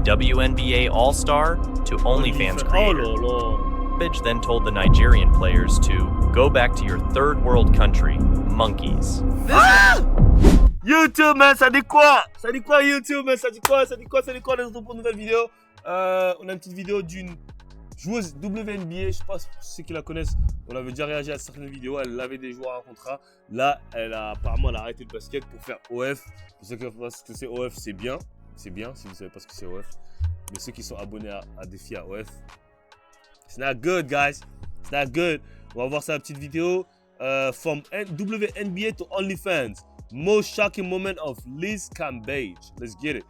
WNBA All-Star to Onlyfans creator. Cambage then told the Nigerian players to go back to your third world country, monkeys. YouTube, man, ça dit quoi? Ça dit quoi, YouTube, man? Ça dit quoi? Ça dit quoi? Ça dit quoi? On se retrouve pour une nouvelle vidéo. On a une petite vidéo d'une joueuse WNBA. Je sais pas ceux qui la connaissent. On avait déjà réagi à certaines vidéos. Elle avait des joueurs en contrat. Là, apparemment, elle a arrêté le basket pour faire OF. Pour ceux qui ne savent pas ce que c'est OF, c'est bien. C'est bien si vous ne savez pas ce que c'est OF. Mais ceux qui sont abonnés à défi à OF, it's not good, guys. It's not good. On va voir sa petite vidéo. From WNBA to Onlyfans. Most shocking moment of Liz Cambage. Let's get it.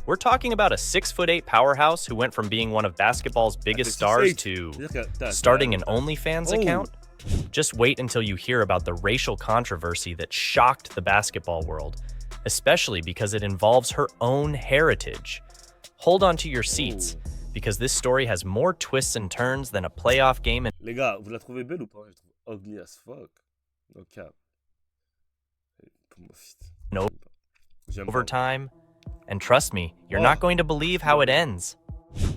We're talking about a 6'8" powerhouse who went from being one of basketball's biggest stars to starting an OnlyFans account. Just wait until you hear about the racial controversy that shocked the basketball world, especially because it involves her own heritage. Hold on to your seats, because this story has more twists and turns than a playoff game. Les gars, vous la trouvez belle ou pas? Je la trouve ugly as fuck. No cap. No overtime, and trust me, you're not going to believe how it ends.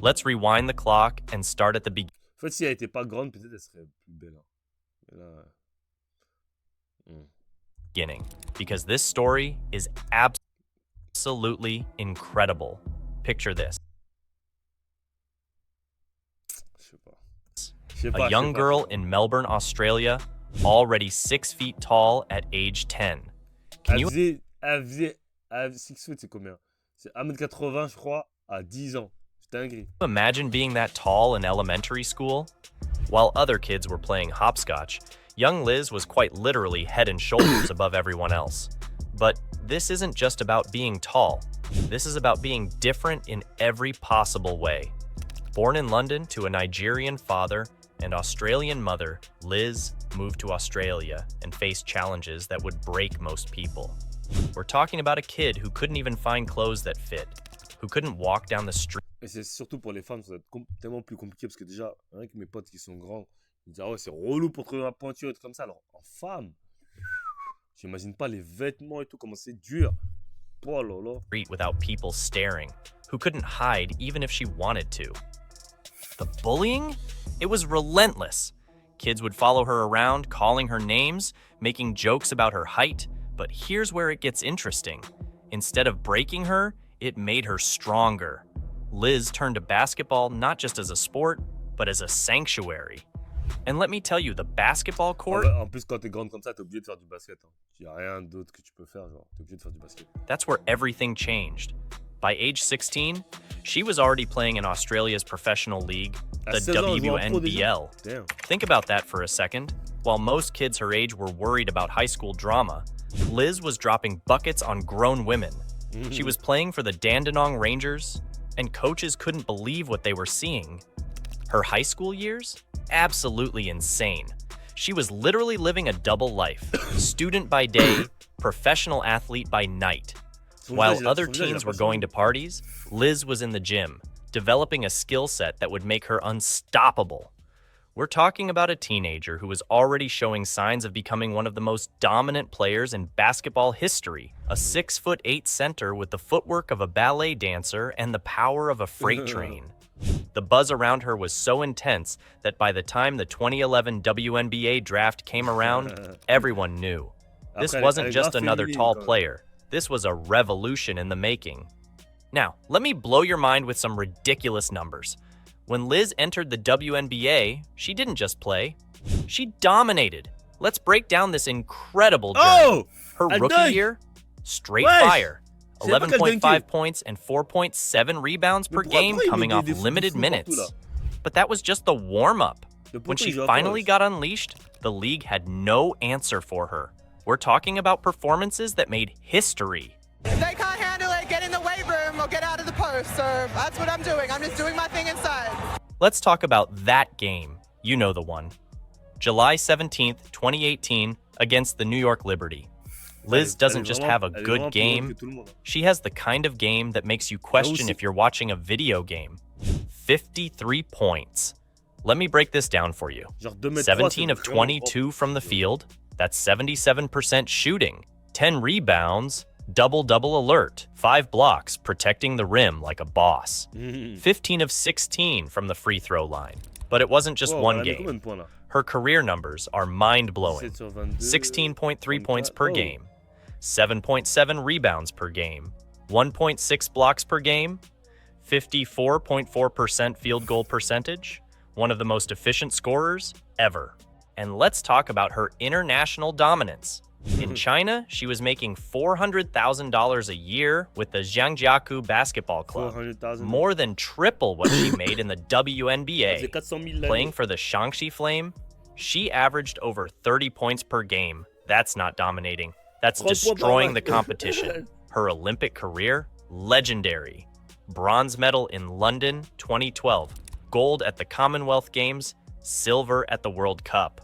Let's rewind the clock and start at the beginning. En fait, si elle était pas grande, peut-être elle serait plus belle. Mais là... Beginning, because this story is absolutely incredible. Picture this. A young girl in Melbourne, Australia, already 6 feet tall at age 10. Can you 6 foot, c'est combien? C'est 1m80, je crois, à 10 ans. C'est dingue. imagine being that tall in elementary school? While other kids were playing hopscotch, young Liz was quite literally head and shoulders above everyone else. But this isn't just about being tall. This is about being different in every possible way. Born in London to a Nigerian father and Australian mother, Liz moved to Australia and faced challenges that would break most people. We're talking about a kid who couldn't even find clothes that fit, who couldn't walk down the street. Et c'est surtout pour les femmes, ça va être tellement plus compliqué parce que déjà, avec mes potes qui sont grands, ils disent ah ouais, c'est relou pour trouver ma pointure et tout comme ça. Alors en femme, j'imagine pas les vêtements et tout, comment c'est dur. Oh là là. Without people staring, who couldn't hide even if she wanted to. The bullying? It was relentless. Kids would follow her around, calling her names, making jokes about her height. But here's where it gets interesting. Instead of breaking her, it made her stronger. Liz turned to basketball not just as a sport, but as a sanctuary. And let me tell you, the basketball court... En plus, quand t'es grande comme ça, t'es obligé de faire du basket. Il n'y a rien d'autre que tu peux faire, genre, t'es obligé de faire du basket. That's where everything changed. By age 16, she was already playing in Australia's professional league, the WNBL. Damn. Think about that for a second. While most kids her age were worried about high school drama, Liz was dropping buckets on grown women. She was playing for the Dandenong Rangers, and coaches couldn't believe what they were seeing. Her high school years? Absolutely insane. She was literally living a double life, student by day, professional athlete by night. While other teens were going to parties, Liz was in the gym, developing a skill set that would make her unstoppable. We're talking about a teenager who was already showing signs of becoming one of the most dominant players in basketball history, a 6'8" center with the footwork of a ballet dancer and the power of a freight train. The buzz around her was so intense that by the time the 2011 WNBA draft came around, everyone knew. This wasn't just another tall player. This was a revolution in the making. Now, let me blow your mind with some ridiculous numbers. When Liz entered the WNBA, she didn't just play, she dominated. Let's break down this incredible journey. Her rookie year, straight fire. 11.5 points and 4.7 rebounds per game coming off limited minutes. But that was just the warm-up. When she finally got unleashed, the league had no answer for her. We're talking about performances that made history. If they can't handle it, get in the weight room or get out of the post. So that's what I'm doing. I'm just doing my thing inside. Let's talk about that game. You know the one. July 17th, 2018, against the New York Liberty. Liz doesn't just have a good game, she has the kind of game that makes you question if you're watching a video game. 53 points. Let me break this down for you. 17 of 22 from the field, that's 77% shooting. 10 rebounds, Double-double alert, 5 blocks, protecting the rim like a boss. 15 of 16 from the free throw line. But it wasn't just one game. Her career numbers are mind-blowing. 16.3 points per game, 7.7 rebounds per game, 1.6 blocks per game, 54.4% field goal percentage, one of the most efficient scorers ever. And let's talk about her international dominance. In China, she was making $400,000 a year with the Zhangjiakou basketball club, more than triple what she made in the Wnba. Playing for the Shaanxi Flame, she averaged over 30 points per game. That's not dominating. That's destroying the competition. Her Olympic career, legendary. Bronze medal in London 2012, gold at the Commonwealth Games, silver at the World Cup.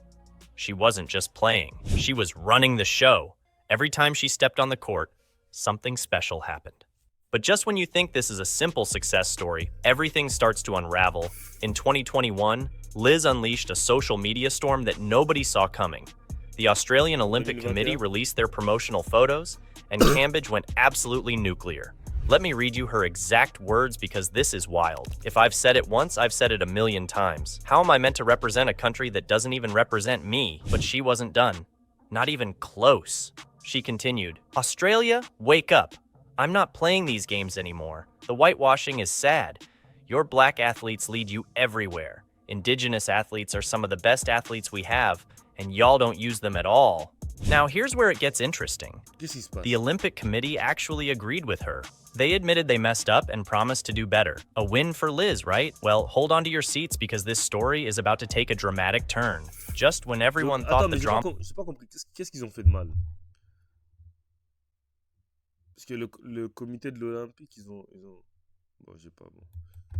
She wasn't just playing, she was running the show. Every time she stepped on the court, something special happened. But just when you think this is a simple success story, everything starts to unravel. In 2021, Liz unleashed a social media storm that nobody saw coming. The Australian Olympic Committee released their promotional photos, and Cambage went absolutely nuclear. Let me read you her exact words because this is wild. If I've said it once, I've said it a million times. How am I meant to represent a country that doesn't even represent me? But she wasn't done. Not even close. She continued, Australia, wake up. I'm not playing these games anymore. The whitewashing is sad. Your black athletes lead you everywhere. Indigenous athletes are some of the best athletes we have, and y'all don't use them at all. Now here's where it gets interesting. The Olympic Committee actually agreed with her. They admitted they messed up and promised to do better. A win for Liz, right? Well, hold on to your seats because this story is about to take a dramatic turn. Just when everyone thought the drama... J'ai pas compris. Qu'est-ce qu'ils ont fait de mal? Parce que le comité de l'Olympique, ils ont... Bon, j'ai pas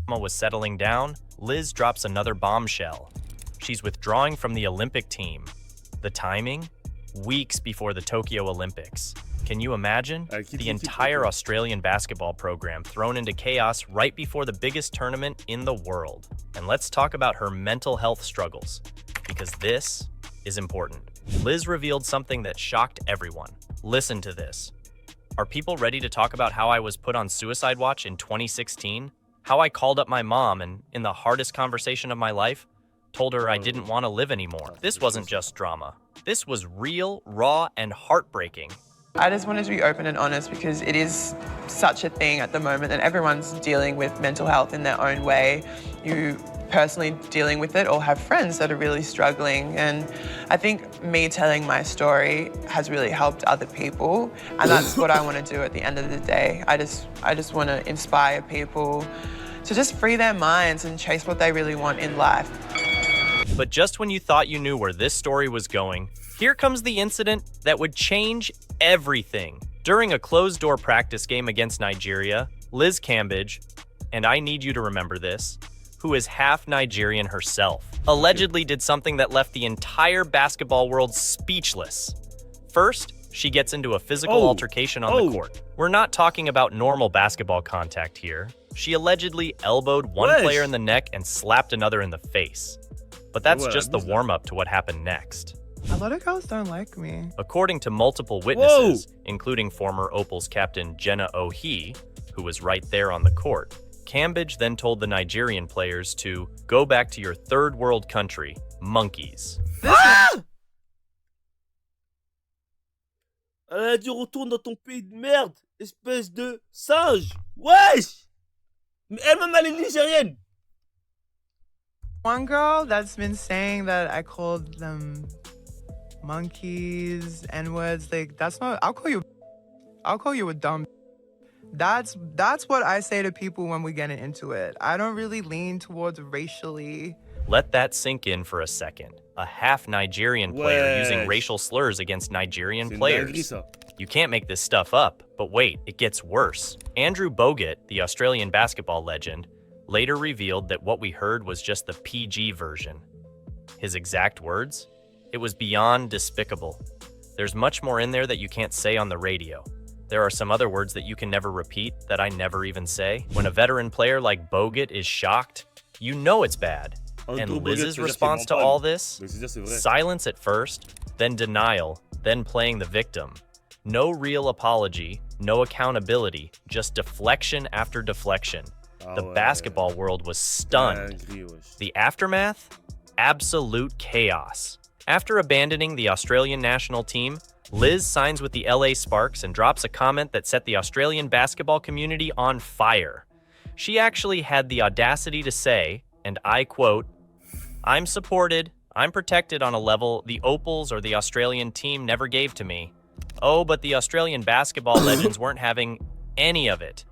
bon. ...was settling down, Liz drops another bombshell. She's withdrawing from the Olympic team. The timing? Weeks before the Tokyo Olympics. Can you imagine? The entire Australian basketball program thrown into chaos right before the biggest tournament in the world. And let's talk about her mental health struggles, because this is important. Liz revealed something that shocked everyone. Listen to this. Are people ready to talk about how I was put on suicide watch in 2016? How I called up my mom and, in the hardest conversation of my life, told her I didn't want to live anymore. This wasn't just drama. This was real, raw, and heartbreaking. I just wanted to be open and honest because it is such a thing at the moment and everyone's dealing with mental health in their own way. You personally dealing with it or have friends that are really struggling, and I think me telling my story has really helped other people, and that's what I want to do at the end of the day. I just want to inspire people to just free their minds and chase what they really want in life. But just when you thought you knew where this story was going, here comes the incident that would change everything. During a closed-door practice game against Nigeria, Liz Cambage, and I need you to remember this, who is half Nigerian herself, allegedly did something that left the entire basketball world speechless. First, she gets into a physical altercation on the court. We're not talking about normal basketball contact here. She allegedly elbowed one player in the neck and slapped another in the face. But that's just the warm-up to what happened next. A lot of girls don't like me. According to multiple witnesses, including former Opal's captain Jenna Ohi, who was right there on the court, Cambage then told the Nigerian players to go back to your third world country, monkeys. Elle a dit retourne dans ton pays de merde, espèce de singe. Wesh! Mais elle-même elle est nigérienne. One girl that's been saying that I called them monkeys, N-words, like that's not, I'll call you a dumb. That's what I say to people when we get into it. I don't really lean towards racially. Let that sink in for a second. A half Nigerian player using racial slurs against Nigerian players. You can't make this stuff up. But wait, it gets worse. Andrew Bogut, the Australian basketball legend, later revealed that what we heard was just the PG version. His exact words? It was beyond despicable. There's much more in there that you can't say on the radio. There are some other words that you can never repeat that I never even say. When a veteran player like Bogut is shocked, you know it's bad. And Liz's response to all this? Silence at first, then denial, then playing the victim. No real apology, no accountability, just deflection after deflection. The basketball world was stunned. The aftermath? Absolute chaos. After abandoning the Australian national team, Liz signs with the LA Sparks and drops a comment that set the Australian basketball community on fire. She actually had the audacity to say, and I quote, "I'm supported, I'm protected on a level the Opals or the Australian team never gave to me. Oh, but the Australian basketball legends weren't having any of it."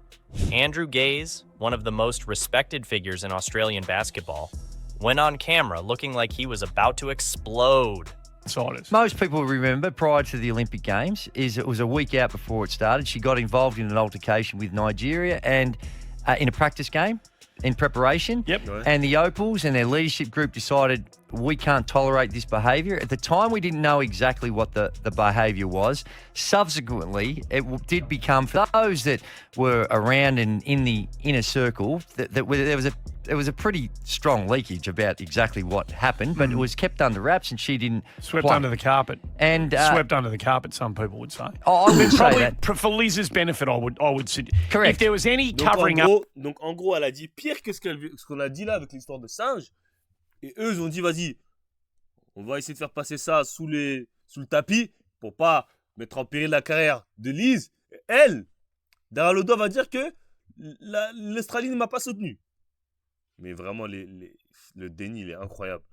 Andrew Gaze, one of the most respected figures in Australian basketball, went on camera looking like he was about to explode. Most people remember prior to the Olympic Games is it was a week out before it started. She got involved in an altercation with Nigeria and in a practice game in preparation. Yep. And the Opals and their leadership group decided we can't tolerate this behaviour. At the time, we didn't know exactly what the behaviour was. Subsequently, it did become, for those that were around and in the inner circle, there was a pretty strong leakage about exactly what happened, but it was kept under wraps and she didn't Swept under the carpet. And Swept under the carpet, some people would say. I would say Probably that. for Liz's benefit, I would say. Correct. If there was any Donc, covering en up. gros, donc en gros, elle a dit pire que ce qu'on a dit là avec l'histoire de singe. Et eux, ils ont dit, vas-y, on va essayer de faire passer ça sous le tapis pour pas mettre en péril la carrière de Liz. Et elle, derrière le dos, va dire que l'Australie ne m'a pas soutenu. Mais vraiment, le déni, il est incroyable.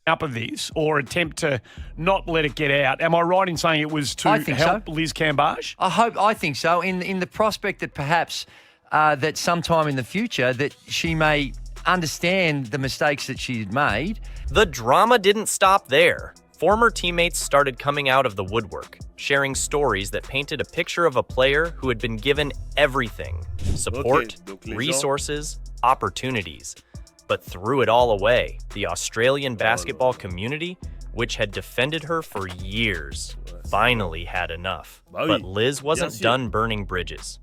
Up of this or attempt to not let it get out. Am I right in saying it was to I think help so. Liz Cambage? I think so. In the prospect that perhaps that sometime in the future that she may understand the mistakes that she had made. The drama didn't stop there. Former teammates started coming out of the woodwork, sharing stories that painted a picture of a player who had been given everything: support, resources, opportunities. But threw it all away, the Australian basketball community, which had defended her for years, finally had enough. But Liz wasn't done burning bridges.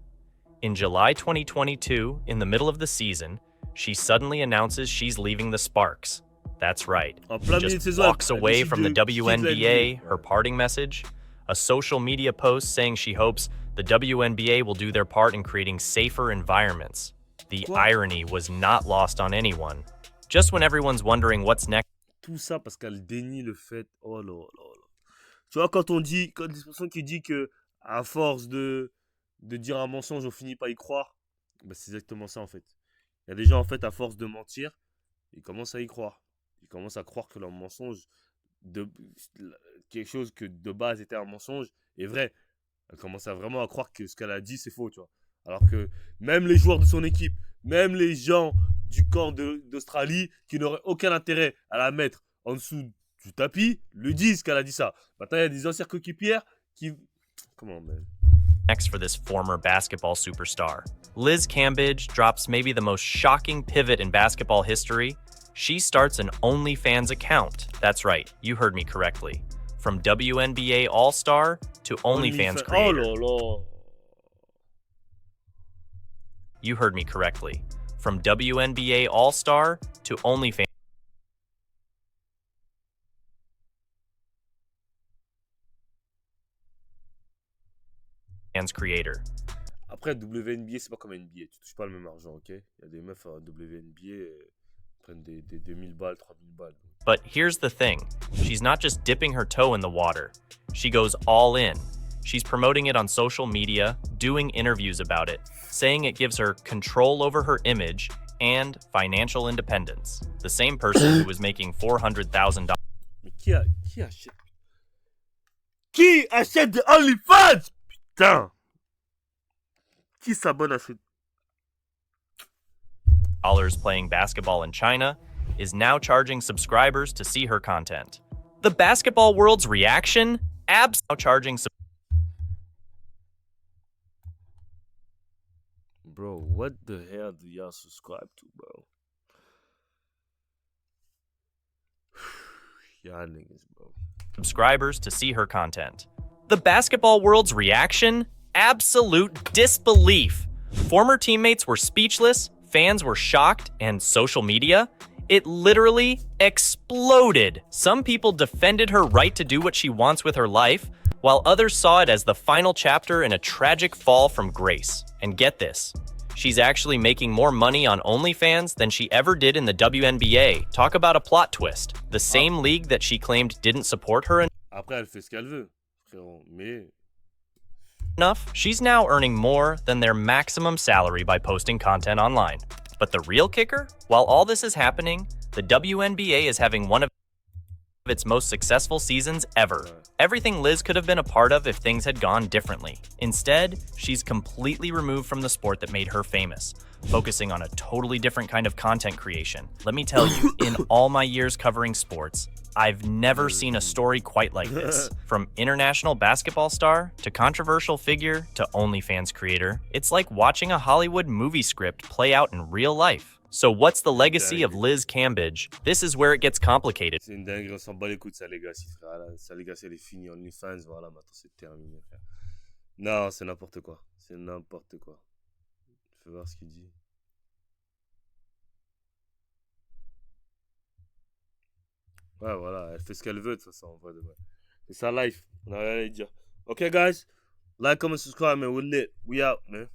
In July 2022, in the middle of the season, she suddenly announces she's leaving the Sparks. That's right. Just walks away from the WNBA, her parting message, a social media post saying she hopes the WNBA will do their part in creating safer environments. The irony was not lost on anyone. Just when everyone's wondering what's next. Tout ça parce qu'elle dénie le fait. Oh là là là. Tu vois, quand l'expression qui dit que à force de dire un mensonge, on finit par y croire, bah, c'est exactement ça en fait. Il y a des gens en fait, à force de mentir, ils commencent à y croire. Ils commencent à croire que leur mensonge, quelque chose que de base était un mensonge, est vrai. Elle commence vraiment à croire que ce qu'elle a dit, c'est faux, tu vois. Alors que même les joueurs de son équipe, même les gens du camp d'Australie qui n'auraient aucun intérêt à la mettre en dessous du tapis, le disent qu'elle a dit ça. Maintenant, il y a des anciens coéquipières qui... Comment, man? Next for this former basketball superstar. Liz Cambage drops maybe the most shocking pivot in basketball history. She starts an Onlyfans account. That's right, you heard me correctly. From WNBA All-Star to OnlyFans creator. Oh là là. You heard me correctly. From WNBA All-Star to OnlyFans creator. Après, WNBA, c'est pas comme NBA. Tu touches pas le même argent, ok? Il y a des meufs à WNBA prennent des 2000 balles, 3000 balles. But here's the thing. She's not just dipping her toe in the water. She goes all in. She's promoting it on social media, doing interviews about it, saying it gives her control over her image and financial independence. The same person who was making $400,000. Mais qui achète des OnlyFans? Putain! Qui s'abonne à ce... Playing basketball in China is now charging subscribers to see her content. The basketball world's reaction? Now charging Bro, what the hell do y'all subscribe to, bro? Y'all niggas, bro. subscribers to see her content. The basketball world's reaction? Absolute disbelief. Former teammates were speechless, fans were shocked, and social media? It literally exploded. Some people defended her right to do what she wants with her life, while others saw it as the final chapter in a tragic fall from grace. And get this, she's actually making more money on Onlyfans than she ever did in the WNBA. Talk about a plot twist. The same league that she claimed didn't support her Après, elle fait ce qu'elle veut, frérot. Mais enough, she's now earning more than their maximum salary by posting content online. But the real kicker? While all this is happening, the WNBA is having one of its most successful seasons ever. Everything Liz could have been a part of if things had gone differently. Instead, she's completely removed from the sport that made her famous, focusing on a totally different kind of content creation. Let me tell you, in all my years covering sports, I've never seen a story quite like this. From international basketball star to controversial figure to OnlyFans creator, it's like watching a Hollywood movie script play out in real life. So what's the legacy of Liz Cambage? This is where it gets complicated. c'est une dinguerie, on s'en bat les couilles de sa legacy, frère. Là, sa legacy, elle est finie. OnlyFans, voilà, maintenant c'est terminé, frère. Non, c'est n'importe quoi. C'est n'importe quoi. Je vais voir ce qu'il dit. Ouais, voilà, elle fait ce qu'elle veut de toute façon, en vrai de vrai. C'est sa life, on a rien à dire. Ok, guys, like, comment, subscribe, man. We're lit. We out, man.